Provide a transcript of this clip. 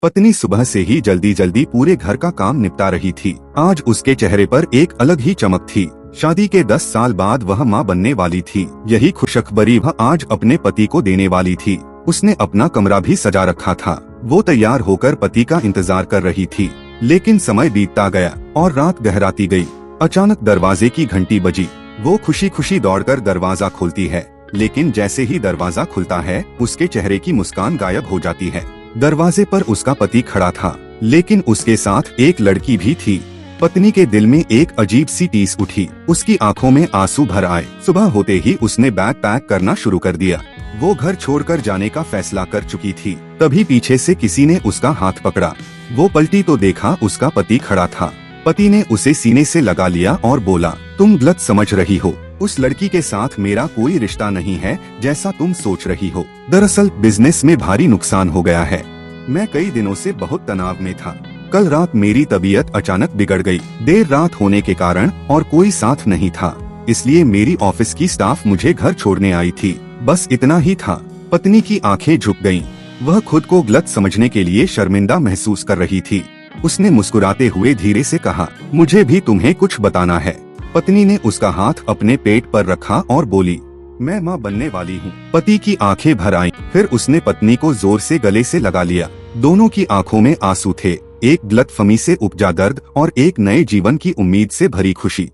पत्नी सुबह से ही जल्दी जल्दी पूरे घर का काम निपटा रही थी। आज उसके चेहरे पर एक अलग ही चमक थी। शादी के 10 साल बाद वह माँ बनने वाली थी। यही खुशखबरी वह आज अपने पति को देने वाली थी। उसने अपना कमरा भी सजा रखा था। वो तैयार होकर पति का इंतजार कर रही थी। लेकिन समय बीतता गया और रात गहराती गई। अचानक दरवाजे की घंटी बजी। वो खुशी खुशी दौड़कर दरवाजा खोलती है, लेकिन जैसे ही दरवाजा खुलता है उसके चेहरे की मुस्कान गायब हो जाती है। दरवाजे पर उसका पति खड़ा था, लेकिन उसके साथ एक लड़की भी थी। पत्नी के दिल में एक अजीब सी टीस उठी। उसकी आंखों में आंसू भर आए। सुबह होते ही उसने बैग पैक करना शुरू कर दिया। वो घर छोड़कर जाने का फैसला कर चुकी थी। तभी पीछे से किसी ने उसका हाथ पकड़ा। वो पलटी तो देखा उसका पति खड़ा था। पति ने उसे सीने से लगा लिया और बोला, तुम गलत समझ रही हो। उस लड़की के साथ मेरा कोई रिश्ता नहीं है जैसा तुम सोच रही हो। दरअसल बिजनेस में भारी नुकसान हो गया है। मैं कई दिनों से बहुत तनाव में था। कल रात मेरी तबीयत अचानक बिगड़ गई। देर रात होने के कारण और कोई साथ नहीं था, इसलिए मेरी ऑफिस की स्टाफ मुझे घर छोड़ने आई थी। बस इतना ही था। पत्नी की आंखें झुक गईं। वह खुद को गलत समझने के लिए शर्मिंदा महसूस कर रही थी। उसने मुस्कुराते हुए धीरे से कहा, मुझे भी तुम्हें कुछ बताना है। पत्नी ने उसका हाथ अपने पेट पर रखा और बोली, मैं माँ बनने वाली हूँ। पति की आंखें भर आईं। फिर उसने पत्नी को जोर से गले से लगा लिया। दोनों की आंखों में आंसू थे, एक गलतफहमी से उपजा दर्द और एक नए जीवन की उम्मीद से भरी खुशी।